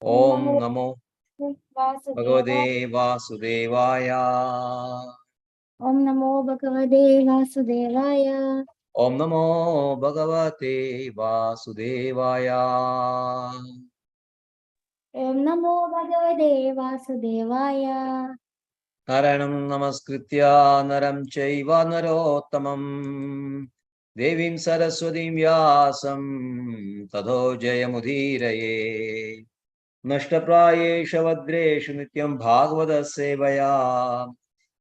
Om Namo Bhagavate Vasudevaya. Om Namo Bhagavate Vasudevaya. Om Namo Bhagavate Vasudevaya. Om Namo Bhagavate Vasudevaya. Naranam Namaskritya Naram Chaiva Narottamam Devim Saraswatim Vyasam Tadho Jayamudhiraye Nashtaprayesha Vadreshu Nityam Bhagavata Sevaya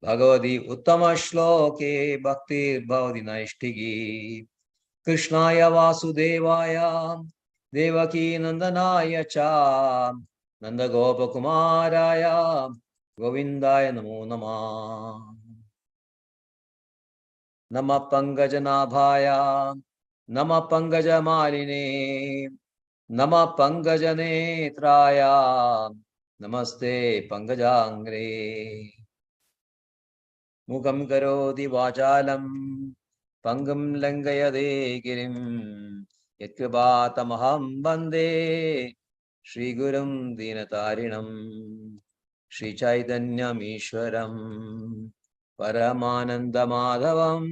Bhagavati Uttama Shloke Bhaktir Bhavati Naishtigi Krishnaya Vasudevaya Devaki Nandanaya Cha Nanda Gopakumaraya Govindaya Namo Namah. Namah Pangajanabhaya Namah Pangajamarine Namah Pangajanetraya Namaste Pangajangre Mukam Karoti Vachalam Pangam Langayade Girim Yatkrabatamaham Bande Shri Gurum Dinatarinam Shri Chaitanyam Ishwaram Paramananda Madhavam.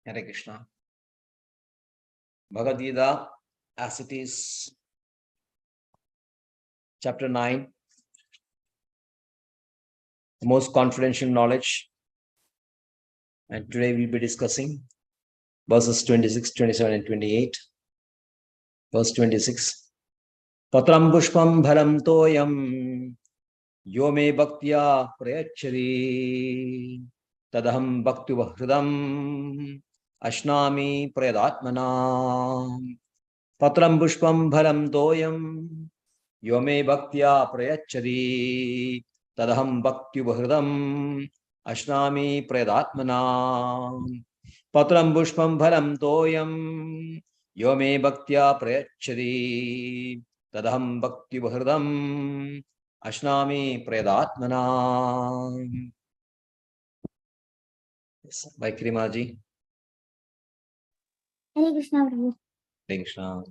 Hare Krishna. Bhagavad Gita as it is, chapter 9, the most confidential knowledge. And today we'll be discussing verses 26, 27, and 28. Verse 26. Patram pushpam bharam toyam yome bhaktya prayachari tadaham bhakti vahridam ashnami prayadatmana. Patram pushpam bharam toyam yome bhaktya prayachari tadaham bhakti vahridam ashnami prayadatmana. Patram pushpam bharam toyam Yome bhaktya prayachari tadaham bhakti vahridam ashnami prayadatmana. Yes, by Krimaji. Hare Krishna Prabhu. Hare Krishna.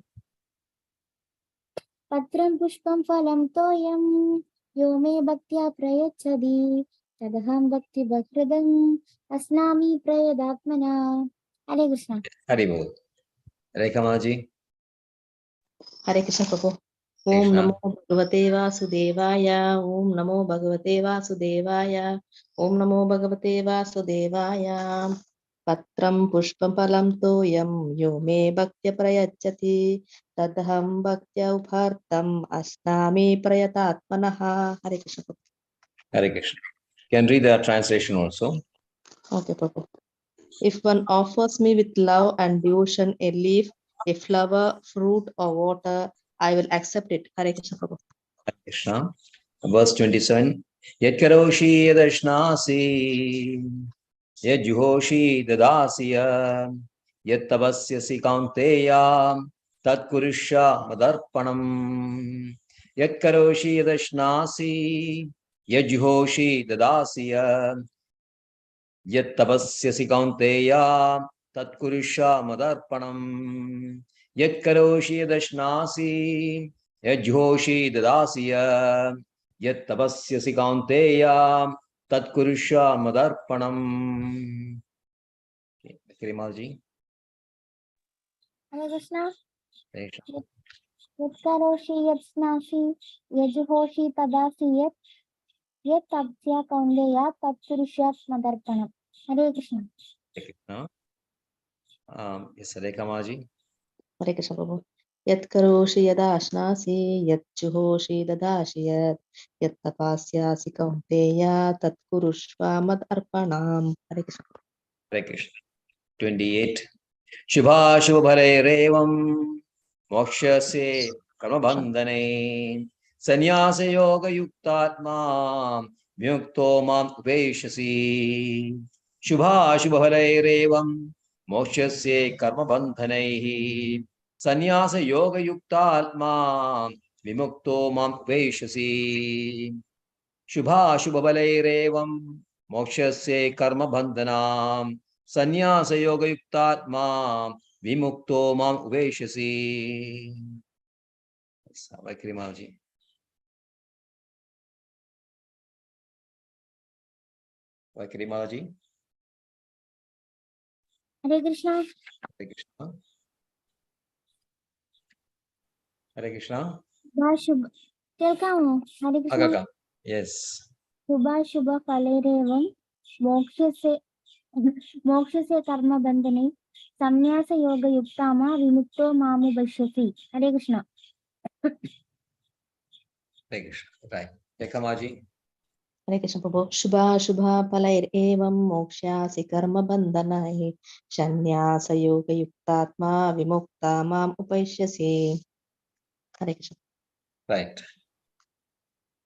Patram Pushpam Phalam Toyam Yo Me Bhaktya Prayachadi Tadaham Bhakti Bhakridam Asnami Prayadatmana. Hare Krishna. Hare Bol. Hare Kamaji. Hare Krishna Prabhu. Om Namo Bhagavate Vasudevaya. Om Namo Bhagavate Vasudevaya. Om Namo Bhagavate Vasudevaya. Patram Pushpam Phalam Toyam Yo Me Bhaktya Prayachati Tadaham Bhaktya Uphartam Asnami Prayatatmanaha. Hare Krishna Prabhu. Hare Krishna. Can read the translation also. Okay, Prabhu. If one offers me with love and devotion a leaf, a flower, fruit, or water, I will accept it. Hare Krishna Prabhu. Hare Krishna. Verse 27. Yat karoshi yadashnasi yad juhoshi dadasya yat tapasyasi kaunteya tat kurusha madarpanam. Yat karoshi yadashnasi yad juhoshi dadasya yat tapasyasi kaunteya tat kurusha madarpanam. Yat karoshi yadashnasi yad juhoshi dadasya Yat tapasyasi kaunteya tat kurusha madarpanam. Krimalji. Hare Krishna. Hare Krishna. Yat karoshi yat snashi yajuhoshi tadasi yat tabsya kaundeya tat purushat madarpanam. Hare Krishna. Hare Krishna. Yes, Hare Kamaji. Hare Krishna Prabhu. Yat karoshi yada ashnasi yat juhoshi dadashi yat tapasyasi kaunteya tat kurushva mad arpanam. Hare Krishna. Hare Krishna. 28. Shubha shubhare revam mokshase karma bandhane sannyasa yoga yuktatma vyukto mam upeshasi. Shubha shubhare revam mokshase karma bandhanaihi sannyasa yoga yuktatma vimukto mam upeshasi. Shubha shubhabalairevam mokshasya karma bandhanam Sannyasa yoga yuktatma vimukto mam uveshasi. Vaikrimaji. Vaikrimaji. Hare Krishna. Hare Krishna. Hare Krishna. Shubha കേൾക്കാമോ? ഹരേ Krishna. Agaka. Yes. ശുഭ ഫലേരേവം മോക്ഷസ്യ കർമ്മബന്ധനെ സന്യാസ യോഗ യുക്താമ വിമുക്തോ മാമുപശ്യസി. ഹരേ Krishna. Hare Krishna. Right. Ekamaji. Hare Krishna Prabhu. Shubha palair evam mokshasi karma bandhanai shanyasa yoga yuktatma vimukta mam upaishyasi. Hare Krishna. Right.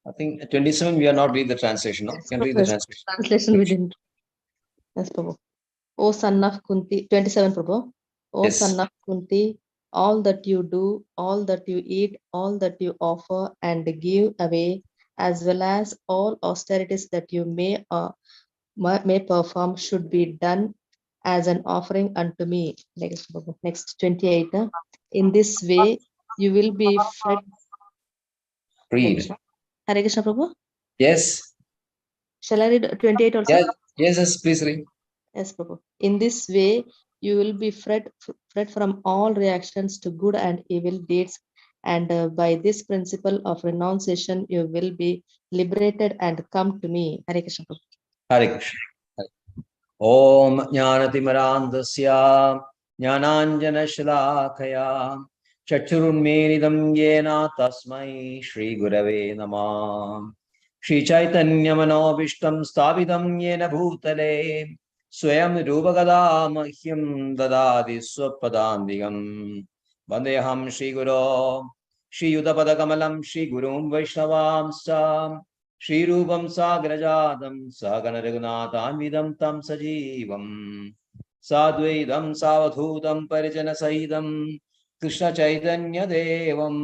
I think 27 we are not reading the translation. No? Can read the translation. Translation we didn't. Yes, Prabhu. O son of Kunti, 27 Prabhu. O Yes. son of Kunti, all that you do, all that you eat, all that you offer and give away, as well as all austerities that you may perform, should be done as an offering unto me. Next 28. In this way, you will be fed. Read. Hare Krishna Prabhu. Yes. Shall I read 28 also? Yes, please read. Yes, Prabhu. In this way, you will be freed from all reactions to good and evil deeds, and by this principle of renunciation, you will be liberated and come to me. Hare Krishna Prabhu. Hare Krishna. Om Jnanatimarandasya Jnananjana Shalakaya Chachurunmenidam Yena Tasmai Shri Gurave Namah. Shri Chaitanya Manobishtam Stavidam Yena Bhutale Swayam Rupagada Mahyam Dadadi Swapadandhigam Vandeham Shri Guru Shri Yudapadakamalam Shri Gurum Vaishnavamsa Shri Rupam Sagrajadam Sagana Raghunathanvidam Tam Sajivam Sadvaidam Savadhutam Parijana Sahidam Krishna Chaitanya Devam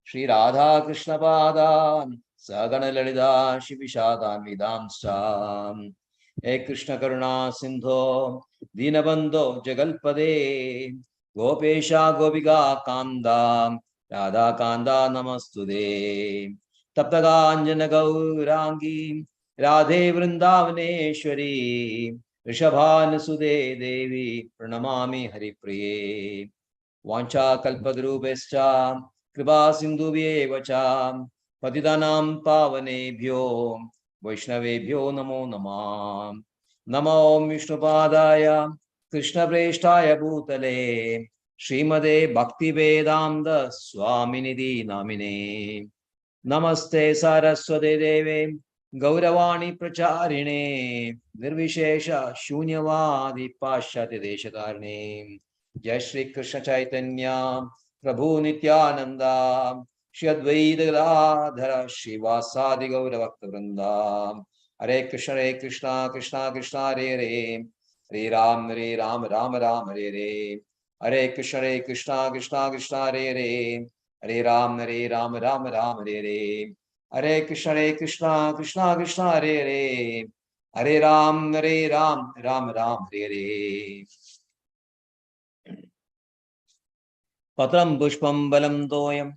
Shri Radha Krishna Padan Sagana Lalita Shivishadhanvidam Sam He Krishna Karuna Sindho Dinabandho Jagalpade Gopesha Gopika Kanda Radha Kanda Namastude Taptaganjana Gaurangi Radhe Vrindavaneshwari Rishabhanasude Devi Pranamami Haripriye Vancha Kalpadrubescha Kripa Sindhuvyevacha Patidanam Pavanebhyo Vaishnavebhyo Namo Namah Namo Vishnupadaya Krishna Preshtaya Bhutale Srimade Bhakti Vedanta Swaminidhi Namine Namaste Saraswate Deve Gauravani Pracharine Nirvishesha Shunyavadi Pashyati Deshakarne Jai Shri Krishna Chaitanya Prabhu Nityananda Shri Advaita Gadadhara Shivasadi Gauravakta Vrinda Hare Krishna Krishna Krishna Hare Hare Hare Ram Ram Ram Hare Hare Hare Krishna Krishna Krishna Hare Hare Hare Ram Ram Ram Hare Hare Hare Krishna Krishna Krishna Hare Hare Hare Ram Ram Ram Hare Hare Patram Pushpam Balam Doyam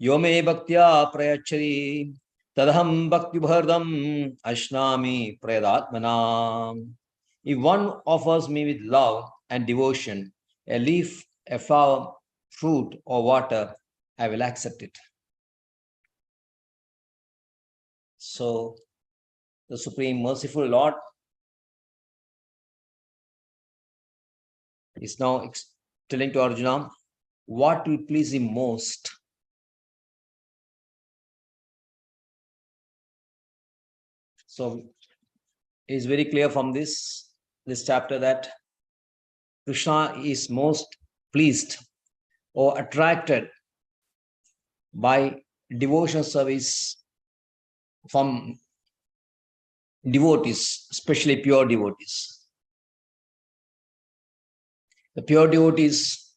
Yome Bhaktya Prayachari Tadham Bhakti Bhardam Ashnami Prayadatmanam. If one offers me with love and devotion a leaf, a flower, fruit or water, I will accept it. So, the Supreme Merciful Lord is now telling to Arjuna what will please him most. So, it is very clear from this chapter that Krishna is most pleased or attracted by devotional service from devotees, especially pure devotees. The pure devotees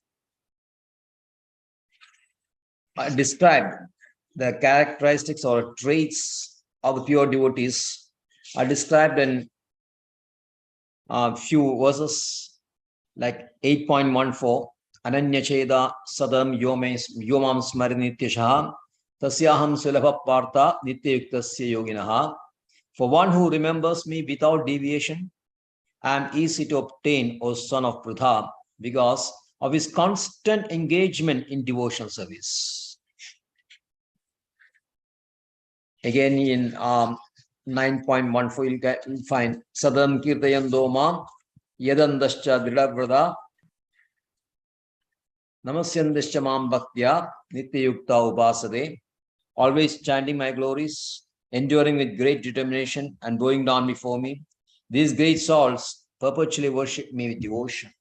are described, the characteristics or traits of the pure devotees are described in few verses like 8.14. Ananya Cheda Sadam Yomam Smarinityasha Tasyaham Sulabha Partha Nityayuktasya Yoginaha. For one who remembers me without deviation, I am easy to obtain, O son of Prudha, because of his constant engagement in devotional service. Again, in 9.14, you'll find Sadam Kirtayando Mam Yadandascha Dridavrada Namasyandascha Mam Bhaktya Nityayukta Upasade, always chanting my glories, enduring with great determination and bowing down before me. These great souls perpetually worship me with devotion.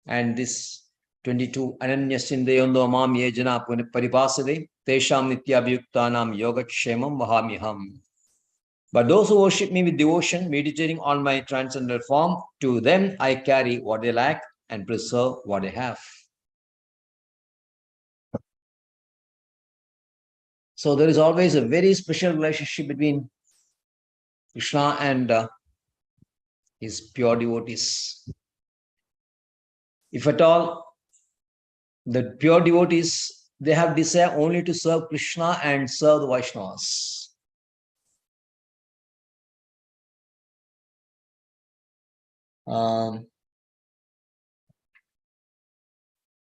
And this 22, Ananyasindayando Mam Yejana Paripasade, Tesham Nityabhyuktanam Yogakshemam Vahamiham. But those who worship me with devotion, meditating on my transcendental form, to them I carry what they lack and preserve what they have. So there is always a very special relationship between Krishna and his pure devotees. If at all, the pure devotees, they have desire only to serve Krishna and serve the Vaishnavas.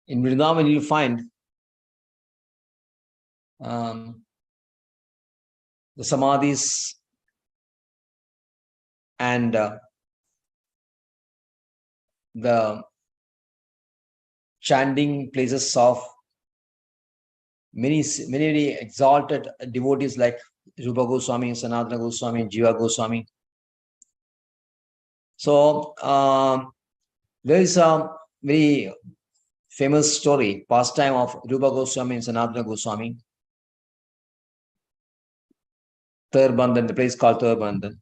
In Vrindavan, you'll find the samadhis and the chanting places of many exalted devotees like Rupa Goswami, Sanatana Goswami, Jiva Goswami. So there is a very famous story, pastime of Rupa Goswami and Sanatana Goswami. Thurbandhan, the place called Thurbandhan.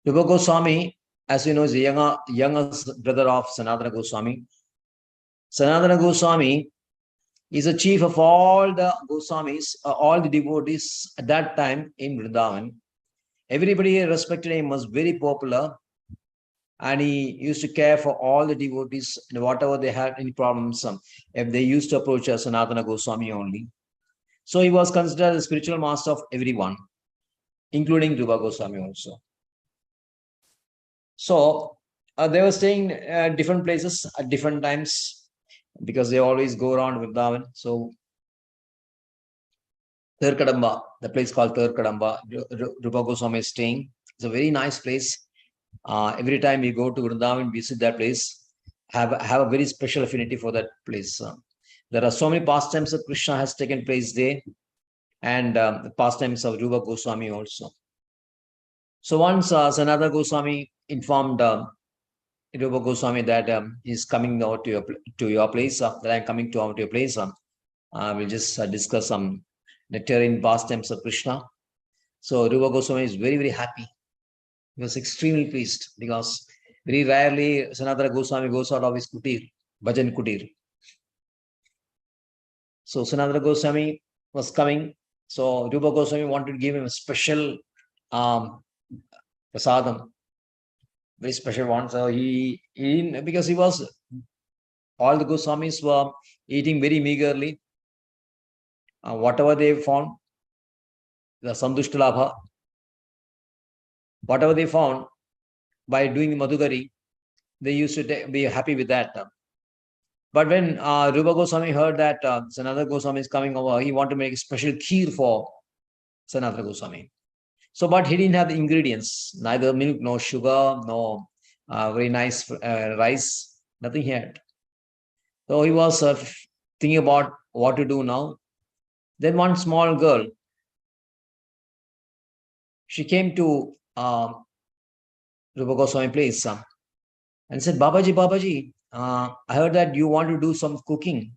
Rupa Goswami, as you know, is the youngest brother of Sanatana Goswami. Sanatana Goswami is the chief of all the Goswamis, all the devotees at that time in Vrindavan. Everybody respected him, was very popular, and he used to care for all the devotees, and whatever they had any problems, if they used to approach Sanatana Goswami only. So he was considered the spiritual master of everyone, including Rupa Goswami also. So they were staying at different places at different times because they always go around Vrindavan. So Thirkadamba, the place called Thirkadamba, Rupa Goswami is staying. It's a very nice place. Every time we go to Vrindavan, visit that place, have a very special affinity for that place. There are so many pastimes that Krishna has taken place there, and the pastimes of Rupa Goswami also. So once Sanatana Goswami informed Rupa Goswami that he's coming out to your place, that I'm coming to your place. We'll just discuss some nectarian pastimes of Krishna. So Rupa Goswami is very, very happy. He was extremely pleased because very rarely Sanatana Goswami goes out of his kutir, bhajan kutir. So Sanatana Goswami was coming. So Rupa Goswami wanted to give him a special prasadam, very special one. So because he was, all the Goswamis were eating very meagerly. Whatever they found, the Sandustalabha, whatever they found by doing Madhugari, they used to be happy with that. But when Rupa Goswami heard that Sanatana Goswami is coming over, he wanted to make a special kheer for Sanatana Goswami. So, but he didn't have the ingredients, neither milk, nor sugar, nor very nice rice, nothing he had. So he was thinking about what to do now. Then one small girl, she came to Rupa Goswami place and said, Babaji, I heard that you want to do some cooking.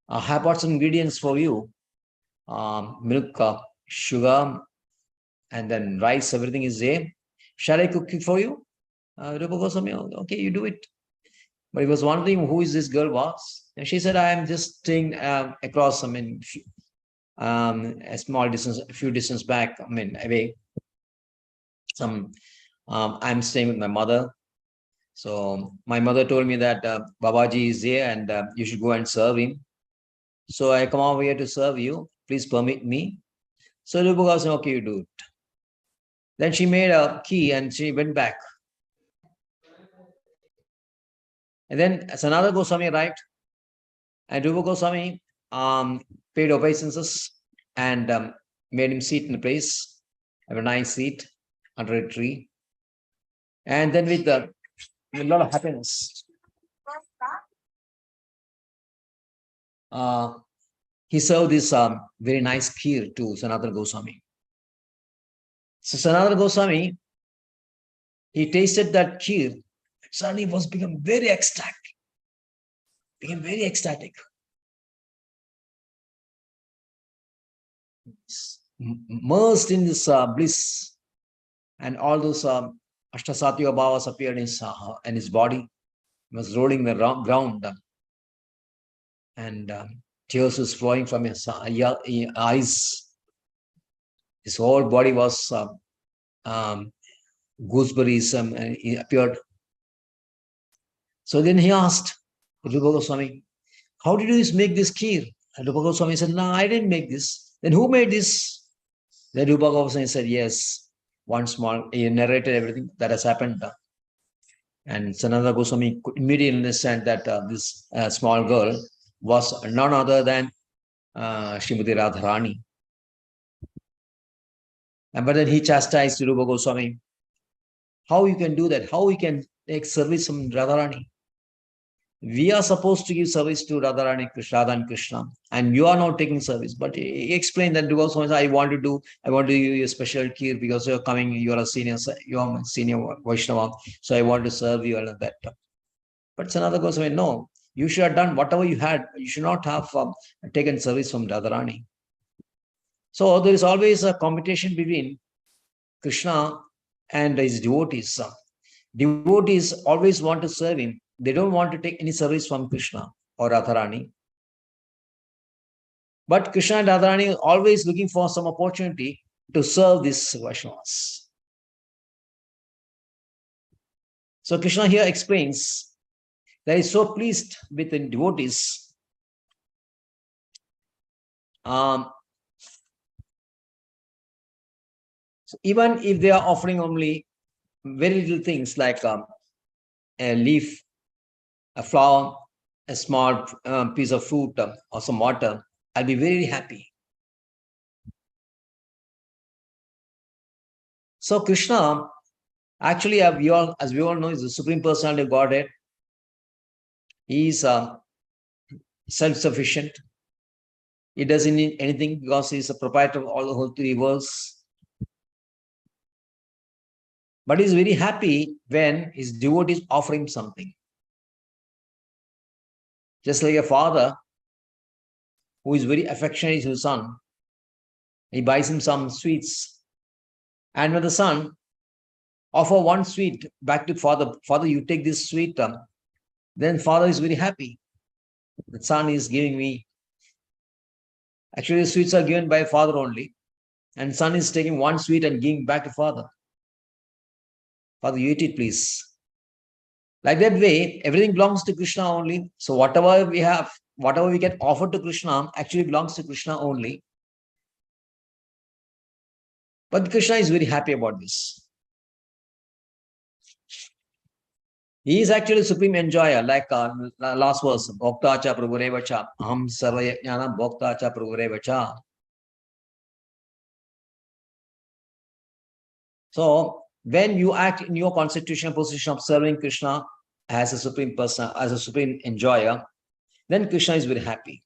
I have brought some ingredients for you. Milk, sugar, and then rice, everything is there. Shall I cook it for you? Rupa Goswami, okay, you do it. But he was wondering who is this girl was. And she said, I am just staying across, a small distance, a few distance back, away. I'm staying with my mother. So my mother told me that Babaji is here and you should go and serve him. So I come over here to serve you. Please permit me. So Rupa Goswami, okay, you do it. Then she made a key and she went back. And then Sanatana Goswami arrived, and Rupa Goswami paid obeisances and made him sit in a place, have a nice seat under a tree. And then with a lot of happiness, he served this very nice kheer to Sanatana Goswami. So Sanatana Goswami, he tasted that kheer, suddenly was become very ecstatic. Became very ecstatic. Immersed in this bliss, and all those Ashtasatya Bhavas appeared in his body. He was rolling the ground, and tears was flowing from his eyes. His whole body was gooseberries appeared. So then he asked Rupa Goswami, how did you make this kheer? And Rupa Goswami said, no, I didn't make this. Then who made this? Then Rupa Goswami said, yes, he narrated everything that has happened. And Sanatana Goswami could immediately understand that this small girl was none other than Srimati Radharani. But then he chastised Rupa Goswami. How you can do that? How we can take service from Radharani? We are supposed to give service to Radharani, Radha and Krishna, and you are not taking service. But he explained that Rupa Goswami said, I want to give you a special kheer because you're coming, you're a senior Vaishnava, so I want to serve you all of that. But Sanatana Goswami, no, you should have done whatever you had. You should not have taken service from Radharani. So there is always a competition between Krishna and his devotees. Devotees always want to serve him. They don't want to take any service from Krishna or Radharani. But Krishna and Radharani are always looking for some opportunity to serve these Vaishnavas. So Krishna here explains that he's so pleased with the devotees. So even if they are offering only very little things like a leaf, a flower, a small piece of fruit, or some water, I'll be very happy. So Krishna, actually, as we all know, is the Supreme Personality of Godhead. He is self-sufficient. He doesn't need anything because he is a proprietor of all the whole three worlds. But he is very happy when his devotees offer him something. Just like a father who is very affectionate to his son, he buys him some sweets. And when the son offers one sweet back to father, father, you take this sweet, then father is very happy. The son is giving me. Actually, the sweets are given by father only. And son is taking one sweet and giving back to father. Father, you eat it, please. Like that way, everything belongs to Krishna only. So whatever we have, whatever we get offered to Krishna actually belongs to Krishna only. But Krishna is very happy about this. He is actually supreme enjoyer, like last verse, Bhokta cha prabhureva cha, aham sarva yajnana bhokta cha prabhureva cha. So when you act in your constitutional position of serving Krishna as a supreme person, as a supreme enjoyer, then Krishna is very happy.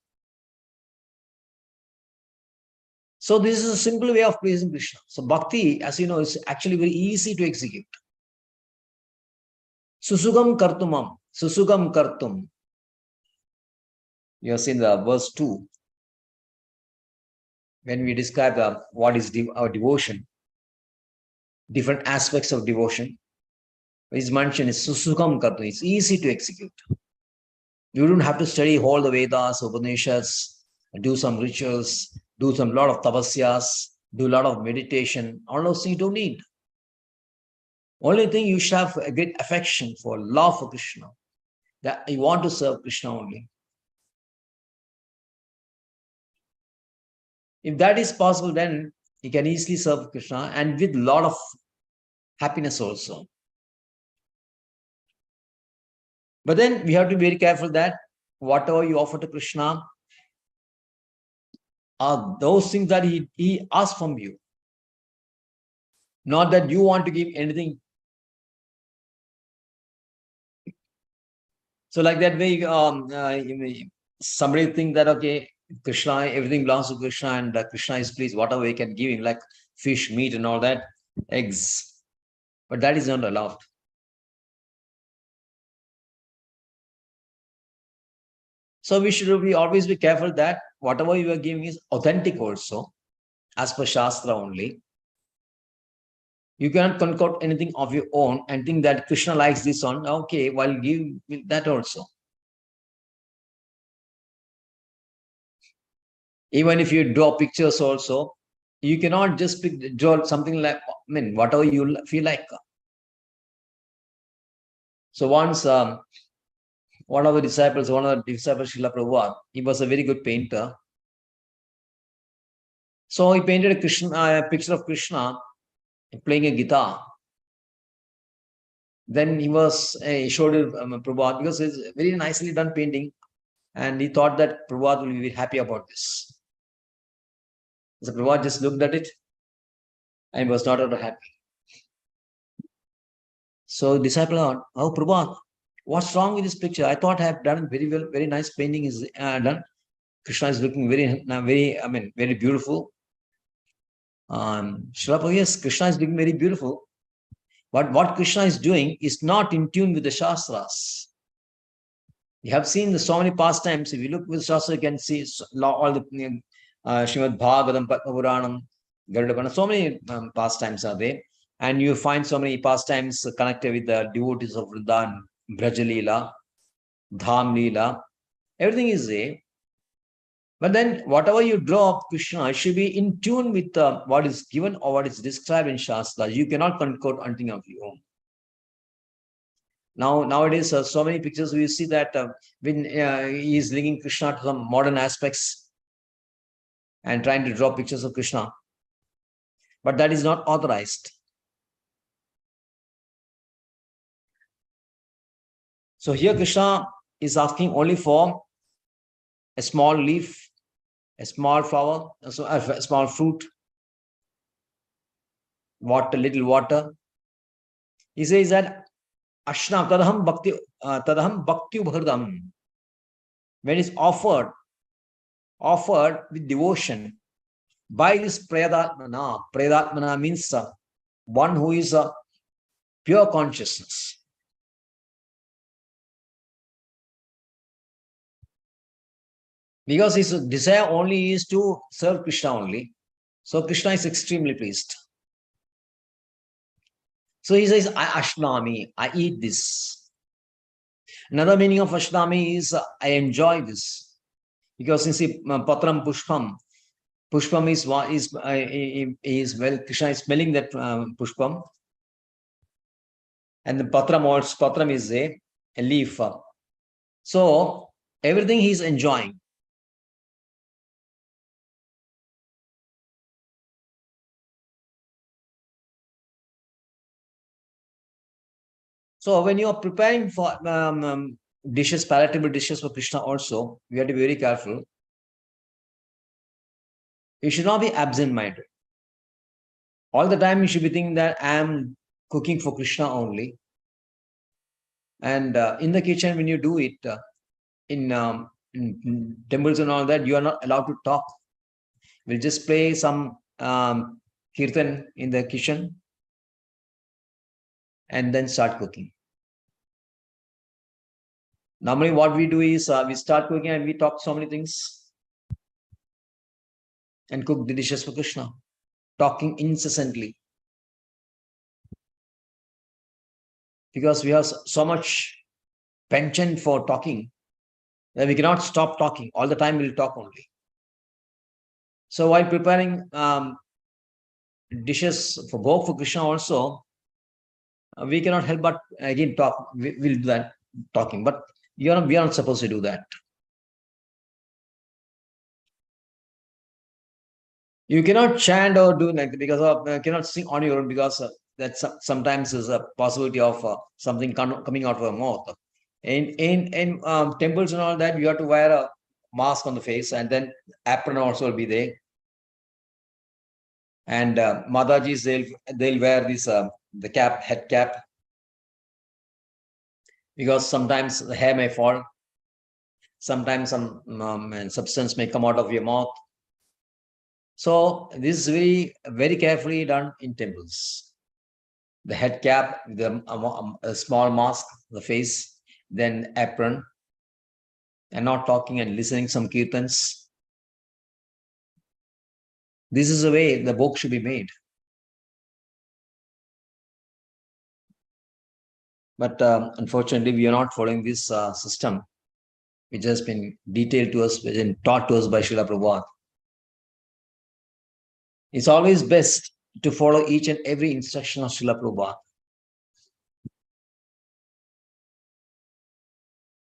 So this is a simple way of pleasing Krishna. So bhakti, as you know, is actually very easy to execute. Susugam kartumam, susugam kartum. You have seen the verse 2. When we describe what is our devotion, different aspects of devotion, his mention is susugam kartum. It's easy to execute. You don't have to study all the Vedas, Upanishads, do some rituals, do some lot of tapasyas, do a lot of meditation. All those things you don't need. Only thing you should have a great affection for, love for Krishna. That you want to serve Krishna only. If that is possible, then you can easily serve Krishna and with a lot of happiness also. But then we have to be very careful that whatever you offer to Krishna are those things that he asks from you. Not that you want to give anything. So like that way, somebody think that, okay, Krishna, everything belongs to Krishna and Krishna is pleased, whatever we can give him, like fish, meat and all that, eggs. But that is not allowed. So we should always be careful that whatever you are giving is authentic also, as per Shastra only. You cannot concoct anything of your own and think that Krishna likes this one. Okay, well, give that also. Even if you draw pictures also, you cannot just draw something like, whatever you feel like. So once, one of the disciples, Srila Prabhupada, he was a very good painter. So he painted a picture of Krishna playing a guitar. Then he showed it Prabhupada, because it's very nicely done painting. And he thought that Prabhupada will be happy about this. So Prabhupada just looked at it and was not at all happy. So disciple asked, "Oh, Prabhupada, what's wrong with this picture? I thought I have done very well, very nice painting is done. Krishna is looking very beautiful. Srila Prabhupada, yes, Krishna is looking very beautiful. But what Krishna is doing is not in tune with the Shastras. You have seen so many pastimes. If you look with Shastra, you can see all the Srimad Bhagavatam, Padma Puranam, Garuda Puranam, so many pastimes are there. And you find so many pastimes connected with the devotees of Vrindavan, Brajalila, Dham Leela. Everything is there. But then whatever you draw of Krishna, it should be in tune with what is given or what is described in Shastra. You cannot concord anything of your own. Nowadays, so many pictures we see that when he is linking Krishna to some modern aspects and trying to draw pictures of Krishna. But that is not authorized. So here Krishna is asking only for a small leaf, a small flower, so a small fruit, little water. He says that Ashna tadaham bhakti ubhardam. When it's offered with devotion by this Prayadatmana. Prayadatmana means one who is a pure consciousness. Because his desire only is to serve Krishna only. So Krishna is extremely pleased. So he says, I ashnami, I eat this. Another meaning of ashnami is I enjoy this. Because since patram pushpam, pushpam is well, Krishna is smelling that pushpam. And the patram is a leaf. So everything he is enjoying. So when you are preparing for dishes, palatable dishes for Krishna also, we have to be very careful. You should not be absent-minded. All the time you should be thinking that I am cooking for Krishna only. And in the kitchen, when you do it, in temples and all that, you are not allowed to talk. We'll just play some kirtan in the kitchen and then start cooking. Normally what we do is we start cooking and we talk so many things and cook the dishes for Krishna, talking incessantly. Because we have so much penchant for talking that we cannot stop talking. All the time we'll talk only. So while preparing dishes for Krishna also, we cannot help but again talk. We'll do that talking, but we are not supposed to do that. You cannot chant or do like because of cannot sing on your own because that sometimes is a possibility of something coming out of a mouth. In temples and all that, you have to wear a mask on the face, and then apron also will be there. And Madajis, they'll wear this the cap, head cap, because sometimes the hair may fall, sometimes some substance may come out of your mouth. So this is very carefully done in temples. The head cap, a small mask, the face, then apron, and not talking and listening some kirtans. This is the way the book should be made. But unfortunately, we are not following this system, which has been detailed to us, which has been taught to us by Srila Prabhupada. It's always best to follow each and every instruction of Srila Prabhupada,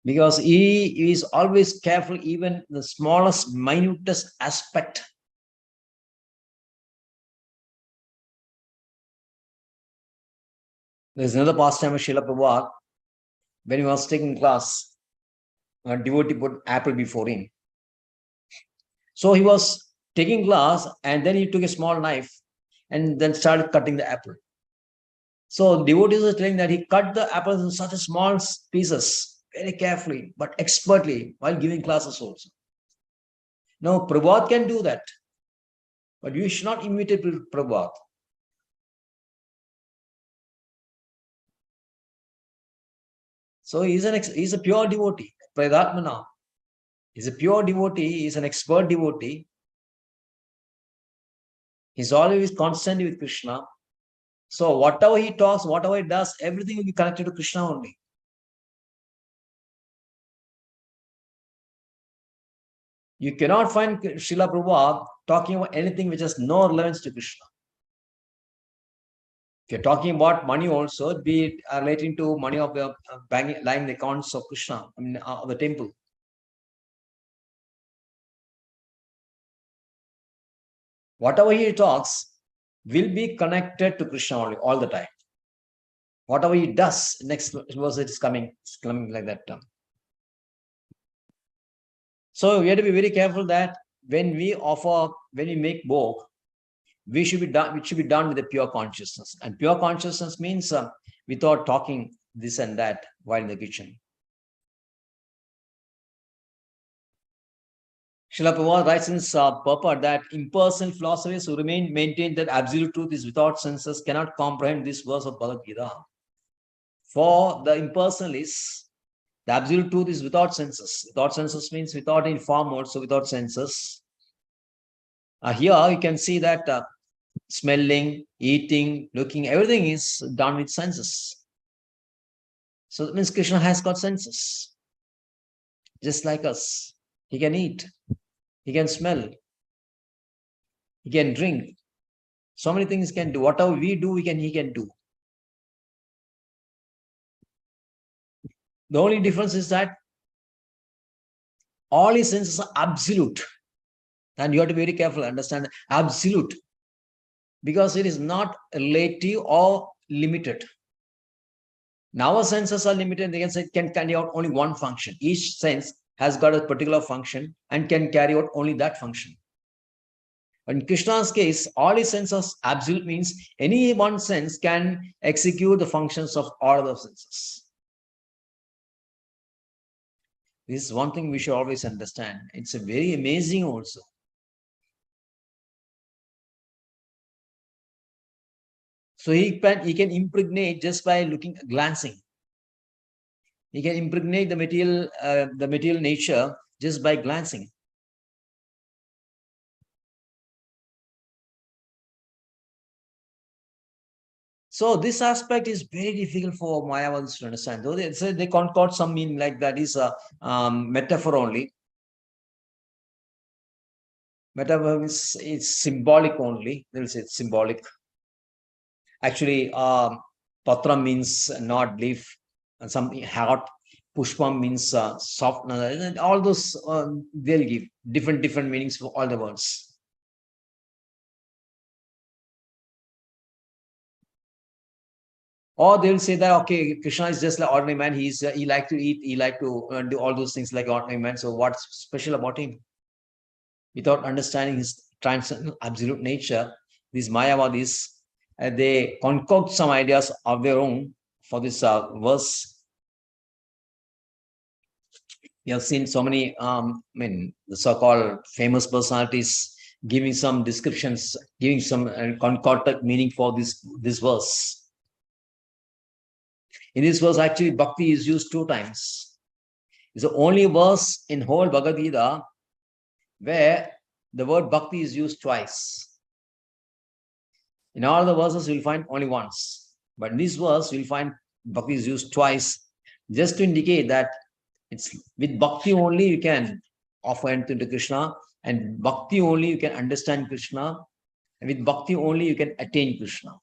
because he is always careful, even the smallest, minutest aspect. There's another pastime of Srila Prabhupada. When he was taking class, a devotee put apple before him. So he was taking class, and then he took a small knife and then started cutting the apple. So devotees were telling that he cut the apples in such a small pieces, very carefully, but expertly, while giving classes also. Now, Prabhupada can do that, but you should not imitate Prabhupada. So he's a pure devotee, Pradatmana. He's a pure devotee, he's an expert devotee. He's always constantly with Krishna. So whatever he talks, whatever he does, everything will be connected to Krishna only. You cannot find Srila Prabhupada talking about anything which has no relevance to Krishna. If you're talking about money also, be it relating to money of the lying the accounts of Krishna, of the temple. Whatever he talks will be connected to Krishna only all the time. Whatever he does, next verse it is coming like that term. So we have to be very careful that when we make bhog, it should be done with a pure consciousness. And pure consciousness means without talking this and that while in the kitchen. Srila Prabhupada writes in his purport that impersonal philosophers who maintain that absolute truth is without senses cannot comprehend this verse of Bhagavad Gita. For the impersonalists, the absolute truth is without senses. Without senses means without any form, also without senses. Here you can see that smelling, eating, looking, everything is done with senses. So that means Krishna has got senses. Just like us. He can eat. He can smell. He can drink. So many things he can do. Whatever we do, he can do. The only difference is that all his senses are absolute. And you have to be very careful, understand absolute. Because it is not relative or limited. Now our senses are limited, they can carry out only one function. Each sense has got a particular function and can carry out only that function. In Krishna's case, all his senses absolute means any one sense can execute the functions of all other senses. This is one thing we should always understand. It's a very amazing also. So he can impregnate just by glancing. He can impregnate the material nature just by glancing. So this aspect is very difficult for Mayavadis to understand. Though they say they concord some meaning like that is a metaphor only. Metaphor is symbolic only. They'll say it's symbolic. Actually, Patra means not leaf, and something hot. Pushpam means soft. All those they'll give different meanings for all the words. Or they'll say that, okay, Krishna is just like ordinary man. He like to eat, he like to do all those things like ordinary man. So what's special about him? Without understanding his transcendental absolute nature, these Mayavadis, they concoct some ideas of their own for this verse. You have seen so many, the so-called famous personalities giving some descriptions, giving some concocted meaning for this verse. In this verse, actually, bhakti is used 2 times. It's the only verse in whole Bhagavad Gita where the word bhakti is used twice. In all the verses, you'll find only once. But in this verse, you'll find bhakti is used twice, just to indicate that it's with bhakti only you can offer anything to Krishna, and bhakti only you can understand Krishna, and with bhakti only you can attain Krishna.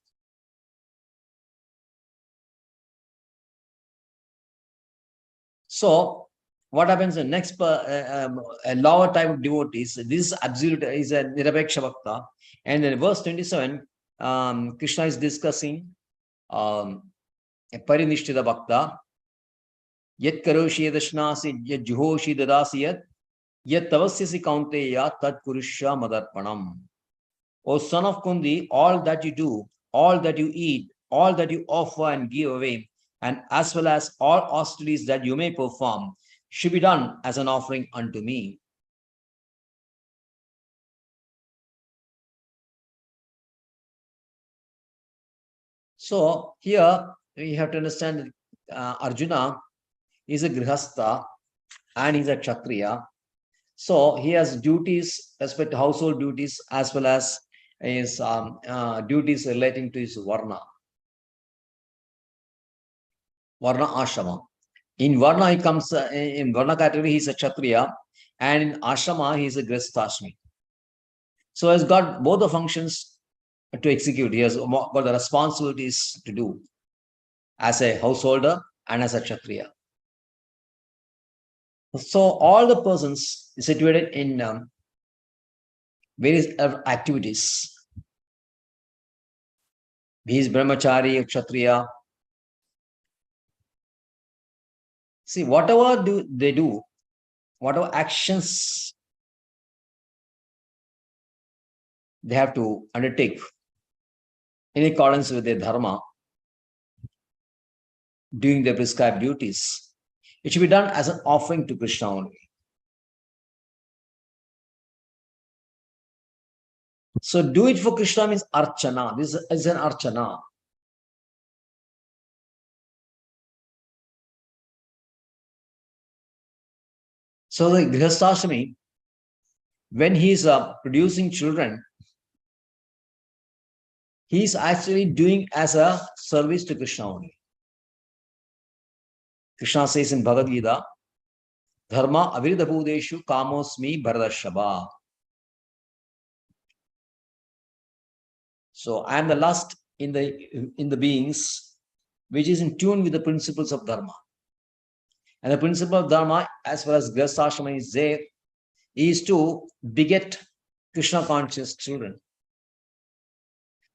So, what happens in next a lower type of devotees? This absolute is a Nirapeksha Bhakta, and in verse 27, Krishna is discussing a Parinishthita Bhakta. Yet karoshi yadashnasi yet juhoshi dadasi yet tavasyasi kaunteya tat kurusha madarpanam. O son of Kundi, all that you do, all that you eat, all that you offer and give away, and as well as all austerities that you may perform, should be done as an offering unto me. So here we have to understand that Arjuna is a grihastha and he's a kshatriya. So he has duties, respect to household duties, as well as his duties relating to his varna ashrama. In varna, he comes in varna category, he's a kshatriya, and in ashrama, he's a grihasthashmi. So he's got both the functions to execute. He has got the responsibilities to do as a householder and as a kshatriya. So all the persons situated in various activities, he is brahmachari, kshatriya. See, whatever they do, whatever actions they have to undertake in accordance with their dharma, doing their prescribed duties, it should be done as an offering to Krishna only. So do it for Krishna means archana. This is an archana. So the grihasthashami, when he is producing children, he is actually doing as a service to Krishna only. Krishna says in Bhagavad Gita, Dharma aviridabhudeshu kamosmi bharadashaba. So I am the last in the beings which is in tune with the principles of Dharma. And the principle of Dharma, as far as grihasthashrama is there, is to beget Krishna conscious children.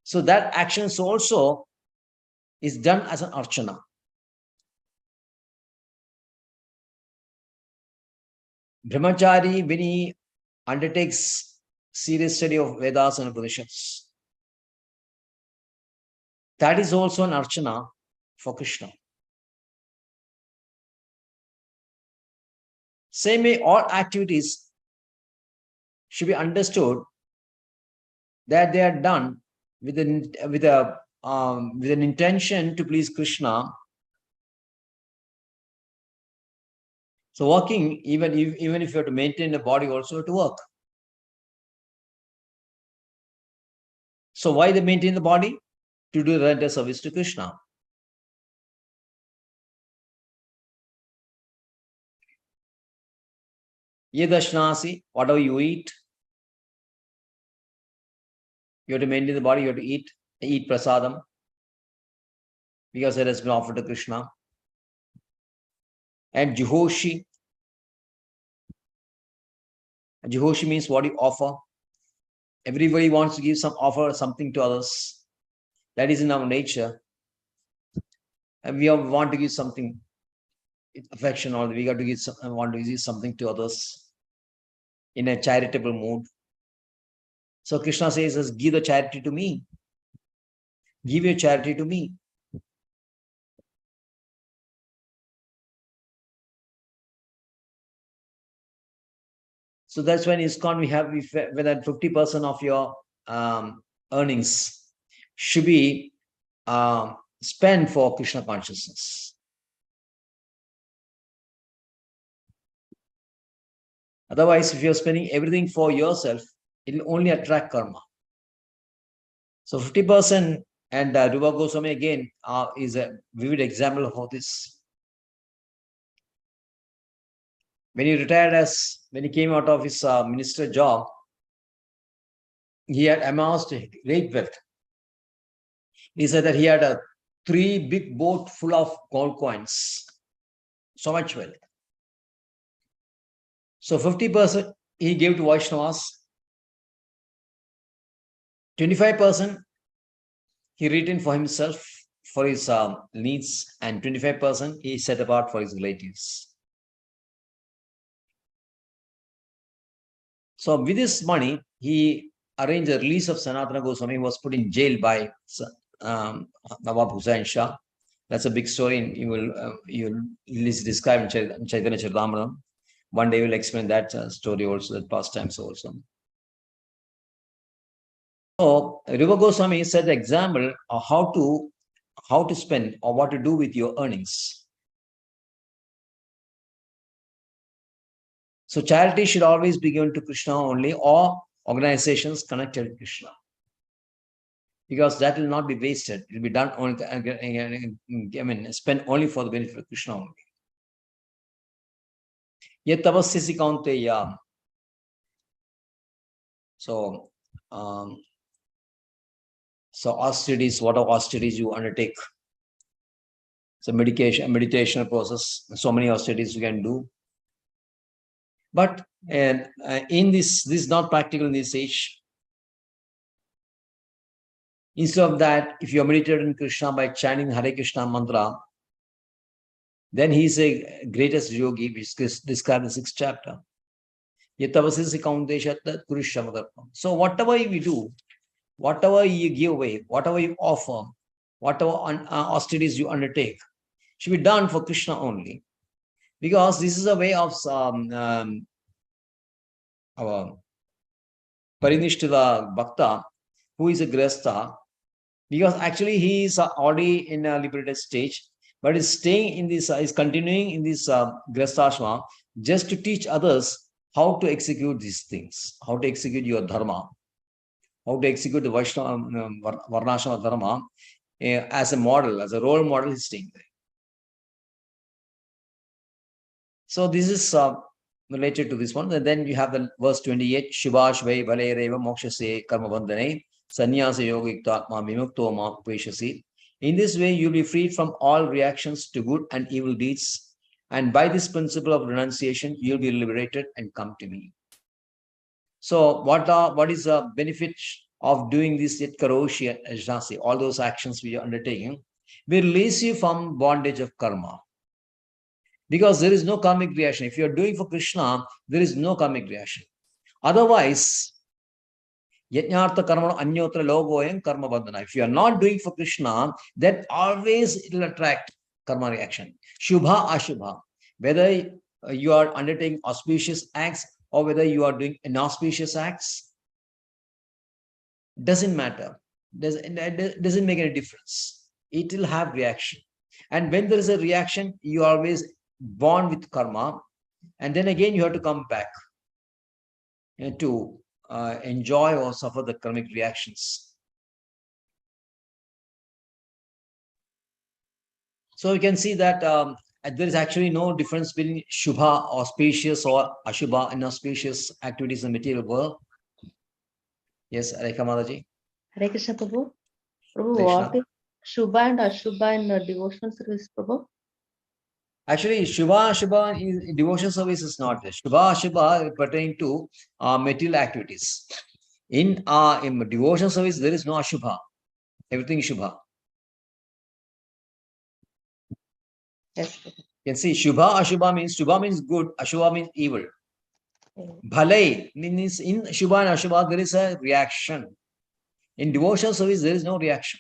So that action also is done as an archana. Brahmachari, when he undertakes serious study of Vedas and Upanishads, that is also an archana for Krishna. Same way, all activities should be understood that they are done with an intention to please Krishna. So working, even if you have to maintain the body, also to work. So why they maintain the body? To do render service to Krishna. Yedashnasi, whatever you eat, you have to maintain the body, you have to eat prasadam. because it has been offered to Krishna. And Juhoshi. Juhoshi means what you offer. Everybody wants to give offer something to others. That is in our nature. And we want to give something, affection, or we got to give want to give something to others in a charitable mood. So Krishna says, give the charity to me. Give your charity to me. So that's when ISKCON we have whether 50% of your earnings should be spent for Krishna consciousness. Otherwise, if you're spending everything for yourself, it will only attract karma. So 50%, and Rupa Goswami again is a vivid example of this. When he retired when he came out of his minister job, he had amassed great wealth. He said that he had 3 big boat full of gold coins. So much wealth. So 50% he gave to Vaishnavas. 25% he retained for himself, for his needs, and 25% he set apart for his relatives. So with this money, he arranged the release of Sanatana Goswami, who was put in jail by Nawab Hussain Shah. That's a big story. You'll describe in Chaitanya Charitamrita. One day we'll explain that story also, that pastimes also. So Rupa Goswami set the example of how to spend or what to do with your earnings. So charity should always be given to Krishna only, or organizations connected to Krishna, because that will not be wasted. It will be done only, spent only for the benefit of Krishna only. Yet tavasyasi kaunteya. So austerities, what are austerities you undertake? So meditation process, so many austerities you can do. But in this is not practical in this age. Instead of that, if you are meditating Krishna by chanting Hare Krishna mantra, then he is a greatest yogi, which is described in the 6th chapter. So whatever we do, whatever you give away, whatever you offer, whatever austerities you undertake, should be done for Krishna only. Because this is a way of our Parinishthita Bhakta, who is a Grihastha, because actually he is already in a liberated stage, but is staying in this, is continuing in this Grihasthashrama just to teach others how to execute these things, how to execute your dharma, how to execute the Vaishnava Varnashrama dharma as a model, as a role model. He's staying there. So this is related to this one. And then you have the verse 28, Shubhash Vai Bale Reva Mokshase Karma Bandhane Sannyasa Yoga Iktatma Vimukto Ma Upeshasi. In this way, you'll be freed from all reactions to good and evil deeds. And by this principle of renunciation, you'll be liberated and come to me. So what is the benefit of doing this Yat Karoshi Ajnasi, all those actions we are undertaking? We release you from bondage of karma. Because there is no karmic reaction. If you are doing for Krishna, there is no karmic reaction. Otherwise, yajnartha karma anyotra logoyam karma bandhana. If you are not doing for Krishna, then always it will attract karma reaction. Shubha, Ashubha. Whether you are undertaking auspicious acts or whether you are doing inauspicious acts, doesn't matter. It doesn't make any difference. It will have reaction. And when there is a reaction, you always born with karma, and then again you have to come back to enjoy or suffer the karmic reactions. So you can see that there is actually no difference between Shubha, auspicious, or Ashubha, inauspicious activities in the material world. Yes, Rekha Mataji. Hare Krishna Prabhu. Prabhu, Krishna. Shubha and Ashubha in devotional service, Prabhu? Actually, Shubha in devotion service is not there. Shubha pertaining to material activities. In devotion service, there is no Ashubha. Everything is Shubha. Yes, Prabhu. You can see Shubha means good, Ashubha means evil. Bhalai means in Shubha and Ashubha, there is a reaction. In devotional service, there is no reaction.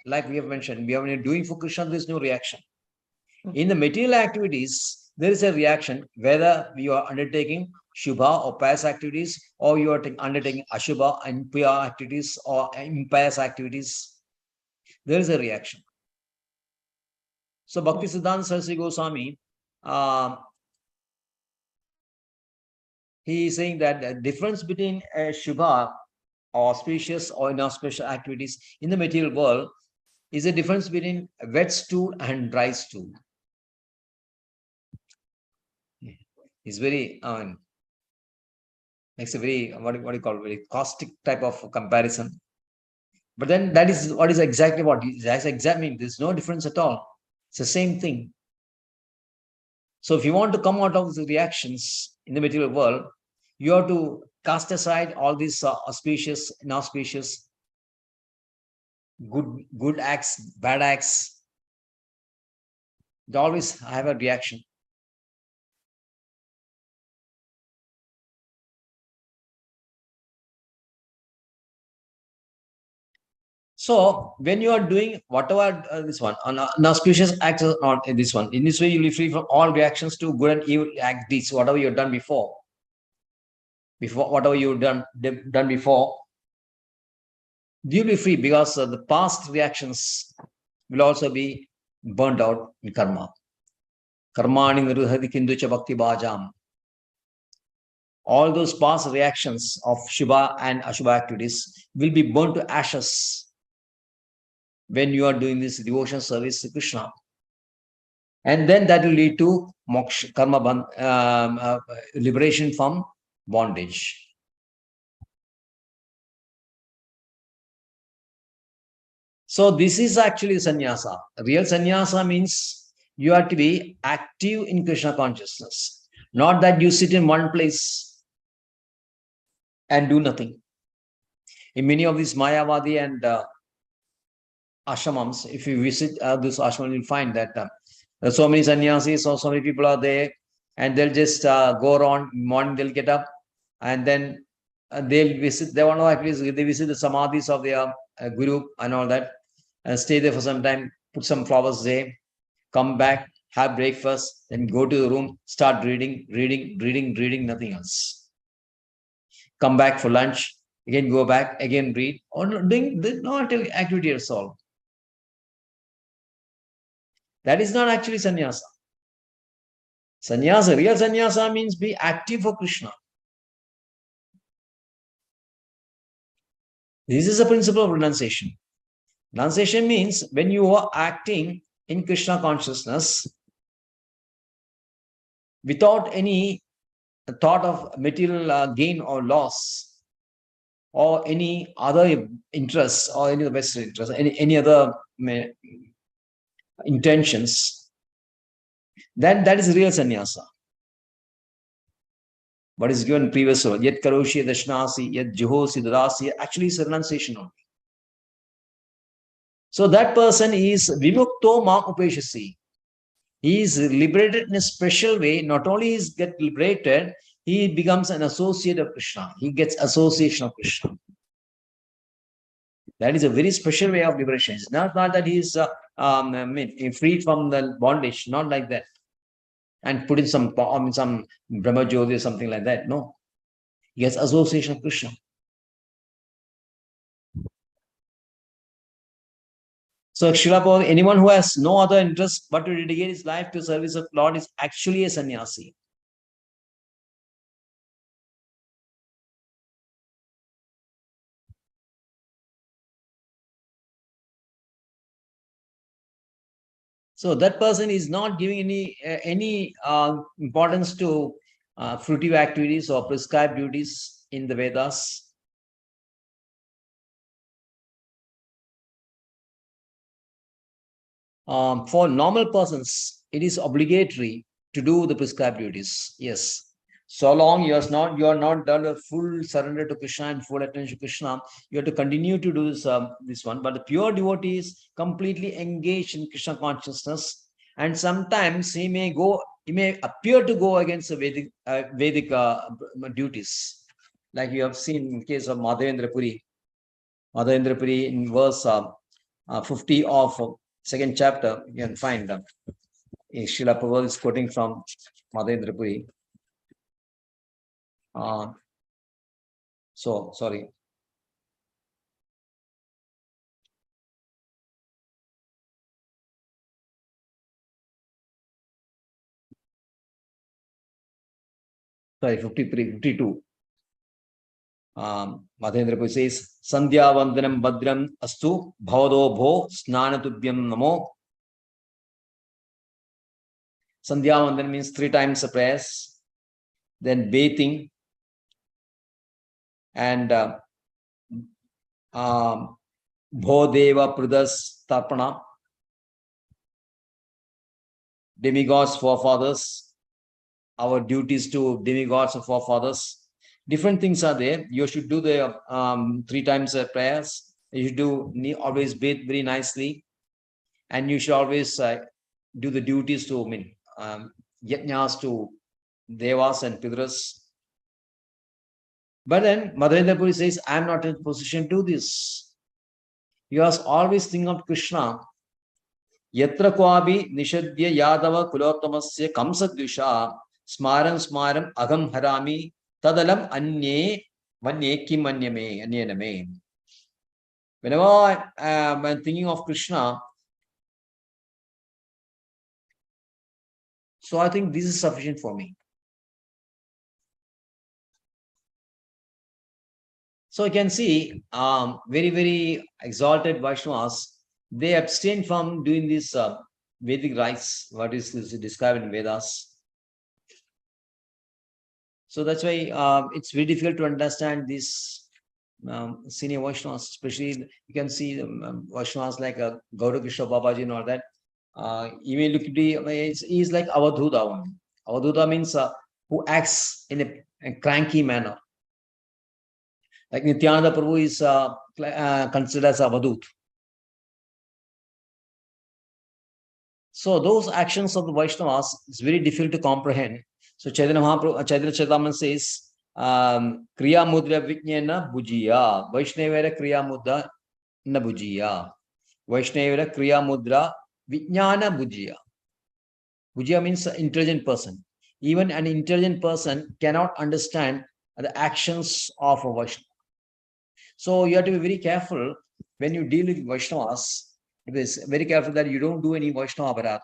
Like we have mentioned, we are doing for Krishna, there is no reaction. In the material activities, there is a reaction, whether you are undertaking Shubha or pious activities, or you are undertaking Ashubha and impure activities or impious activities. There is a reaction. So Bhakti Siddhanta Saraswati Goswami, he is saying that the difference between a Shubha, auspicious or inauspicious activities in the material world is a difference between a wet stool and dry stool. It's very, makes a very, what do you call it, very caustic type of comparison. But then that is what is exactly what that's exactly, there's no difference at all. It's the same thing. So if you want to come out of the reactions in the material world, you have to cast aside all these auspicious, inauspicious, good acts, bad acts. They always have a reaction. So when you are doing whatever this one, an auspicious act is not this one. In this way, you'll be free from all reactions to good and evil act deeds, whatever you've done before. Whatever you've done before, you'll be free, because the past reactions will also be burnt out in karma. Karmani niruhati kinducha bhakti bhajam. All those past reactions of Shubha and Ashubha activities will be burnt to ashes when you are doing this devotion service to Krishna. And then that will lead to moksha, karma, liberation from bondage. So this is actually sannyasa. Real sannyasa means you have to be active in Krishna consciousness. Not that you sit in one place and do nothing. In many of these Mayavadi and ashramams, if you visit this ashram, you'll find that so many sannyasis or so many people are there, and they'll just go around. Morning they'll get up, and then they'll visit. They want to actually they visit the samadhis of their guru and all that, and stay there for some time. Put some flowers there, come back, have breakfast, then go to the room, start reading, nothing else. Come back for lunch, again go back, again read, or doing no activity at all. That is not actually sannyasa. Sannyasa, real sannyasa means be active for Krishna. This is a principle of renunciation. Renunciation means when you are acting in Krishna consciousness without any thought of material gain or loss, or any other interests, or any other vested interests, any other intentions, then that is real sannyasa. What is given previous, yet karoshi dashnasi, yet juhosi dadasi, actually is a renunciation only. So that person is vimukto mam upeshasi. He is liberated in a special way. Not only is get liberated, he becomes an associate of Krishna. He gets association of Krishna. That is a very special way of liberation. It's not that he is freed from the bondage, not like that, and put in some Brahma Jyoti or something like that. No. He has association of Krishna. So Srila Prabhupada, anyone who has no other interest but to dedicate his life to service of Lord is actually a sannyasi. So that person is not giving any importance to fruitive activities or prescribed duties in the Vedas. For normal persons, it is obligatory to do the prescribed duties. Yes. So long you are not done a full surrender to Krishna and full attention to Krishna, you have to continue to do this one. But the pure devotee is completely engaged in Krishna consciousness, and sometimes he may appear to go against the Vedic duties, like you have seen in case of Madhavendra Puri. Madhavendra Puri in verse 50 of second chapter, you can find Srila Prabhupada is quoting from Madhavendra Puri. Sorry. Sorry, 52. Madhendra Puri says, Sandhya Vandanam Badram Astu Bhavado Bho Snanatubhyam Namo. Sandhya Vandanam means 3 times of prayers, then bathing, and Bhodeva Pradas Tarpana, demigods, forefathers, our duties to demigods or forefathers. Different things are there. You should do the 3 times prayers. You should always bathe very nicely, and you should always do the duties to yajnas to devas and pidras. But then Madhavendra Puri says, I am not in a position to do this. You must always think of Krishna. Yatra kwabi nishadya yadava kulottamasya kamsadvisha smaram agam harami tadalam anye kim anyame. Whenever I'm thinking of Krishna, so I think this is sufficient for me. So you can see very, very exalted Vaishnavas, they abstain from doing this Vedic rites, what is described in Vedas. So that's why it's very difficult to understand this senior Vaishnavas, especially you can see Vaishnavas like Gaura Krishna Babaji and all that. You may look to be, he's like Avadhuta one. Avadhuta means who acts in a cranky manner. Like Nityananda Prabhu is considered as Avadhut. So those actions of the Vaishnavas is very difficult to comprehend. So Chaitanya Charitamrita says, Kriya Mudra Vijnana Bhujiya, Vaishnavera Kriya Mudra na Bhujiya, Vaishnavera Kriya Mudra Vijnana Bhujiya. Bhujiya means an intelligent person. Even an intelligent person cannot understand the actions of a Vaishnava. So you have to be very careful when you deal with Vaishnavas. It is very careful that you don't do any Vaishnava aparadha.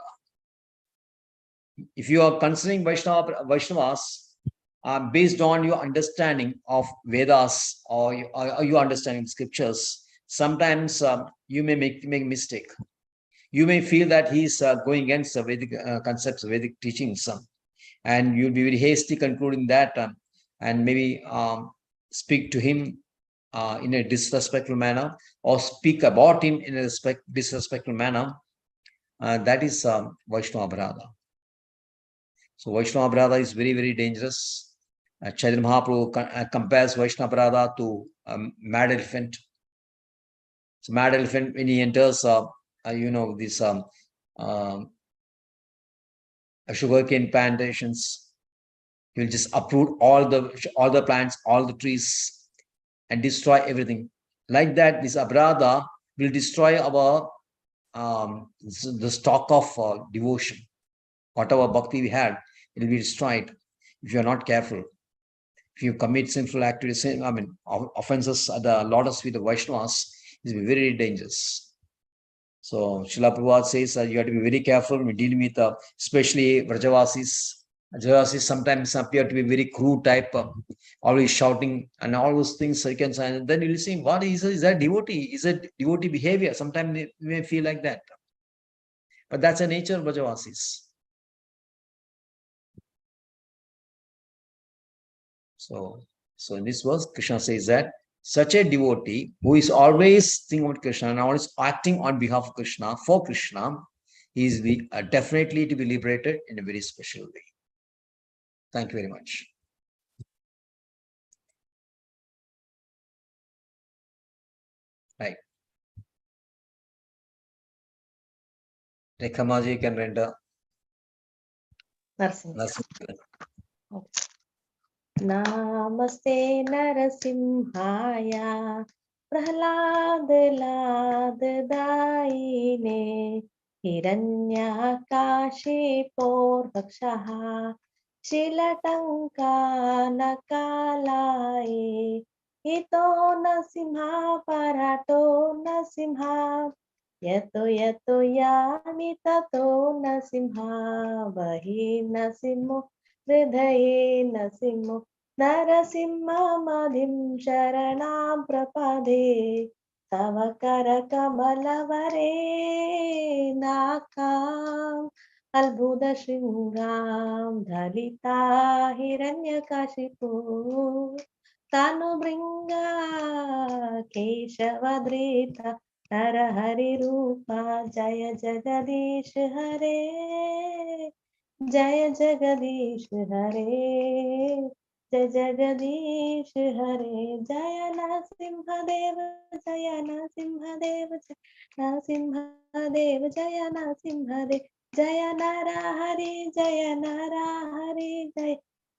If you are considering Vaishnavas based on your understanding of Vedas or your understanding of scriptures, sometimes you may make mistake. You may feel that he's going against the Vedic concepts, Vedic teachings, and you'll be very hasty concluding that and maybe speak to him in a disrespectful manner or speak about him in a disrespectful manner. That is Vaishnava Aparadha. So Vaishnava Aparadha is very, very dangerous. Chaitanya Mahaprabhu compares Vaishnava Aparadha to a mad elephant. So mad elephant, when he enters, this sugarcane plantations, he will just uproot all the plants, all the trees, and destroy everything. Like that, this Aparadha will destroy our the stock of devotion. Whatever bhakti we had, it will be destroyed if you are not careful. If you commit sinful activities, offenses at the Lotus feet of Vaishnavas, it will be very dangerous. So Srila Prabhupada says you have to be very careful when dealing with especially Vrajavasis. Vrajavasis sometimes appear to be very crude type, always shouting and all those things. So you can say, and then you'll see, what is that devotee? Is it devotee behavior? Sometimes you may feel like that. But that's the nature of Vrajavasis. So in this verse, Krishna says that such a devotee who is always thinking about Krishna and always acting on behalf of Krishna, for Krishna, he is definitely to be liberated in a very special way. Thank you very much. Right. Rekhamaji, you can render. Narasimha. Namaste Narasimhaya Prahlad Lad Daine Hiranyakashi Rakshaha Shilatanka Nakalaye Ito Nasimha Parato Nasimha Yato Yato Yani Tato Nasimha Vahi Nasimo हृदये नसिंह नरसिंहमधिं शरणां प्रपदे तव करकमलवरे नाकाम् अल्बुदशृङ्गां दलिता हिरण्यकशिपु तनुभृङ्गा केशवधृता नरहरिरूपा जय जगदीश हरे जय जगदीश हरे जय जगदीश हरे जय नरसिंहदेव जय नरसिंहदेव जय नरसिंहदेव जय नरसिंहदेव जय नरहरि जय नरहरि जय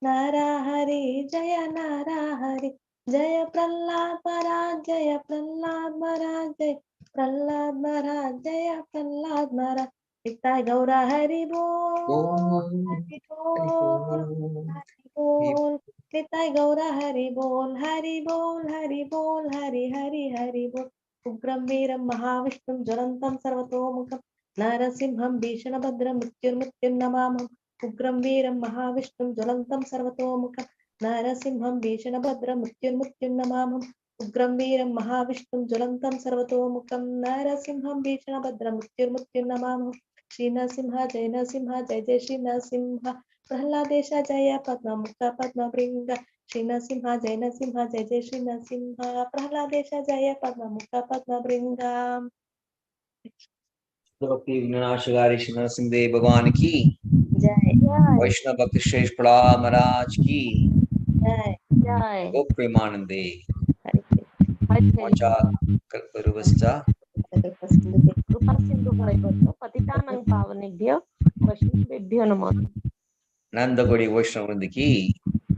नरहरि जय नरहरि जय प्रह्लाद महाराज जय प्रह्लाद महाराज जय प्रह्लाद महाराज जय प्रह्लाद महाराज निताय गौर हरि बोल हरि बोल हरि बोल निताय गौर हरि बोल हरि बोल हरि बोल हरि हरि हरि बोल उग्रं वीरं महाविष्णुं ज्वलन्तं सर्वतोमुखं नरसिंहं भीषणभद्रं मृत्युर्मृत्युं नमामः उग्रं वीरं महाविष्णुं ज्वलन्तं सर्वतोमुखं नरसिंहं भीषणभद्रं मृत्युर्मृत्युं नमामः उग्रं वीरं महाविष्णुं ज्वलन्तं सर्वतोमुखं नरसिंहं भीषणभद्रं मृत्युर्मृत्युं नमामः श्री नरसिंह जय जय श्री नरसिंह प्रह्लादेश जय पद्ममुख पद्मभृंग श्री नरसिंह जय जय श्री नरसिंह प्रह्लादेश जय पद्ममुख पद्मभृंग विघ्ननाशकारी श्री नरसिंह देव भगवान की जय वैष्णव भक्ति श्रेष्ठ प्रहलाद महाराज की जय जय गो प्रेमानंदे हरि मोचा कल्पतरुश्च कृपासिन्धुभ्यो पतितानां पावनेभ्यो वैष्णवेभ्यो नमः। नंदगुड़ी वैष्णव वृंद की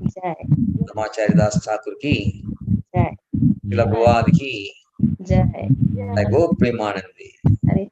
जय नमाचार्य दास ठाकुर की जय शिला प्रभुपाद की जय गो प्रेमानंदे। हरि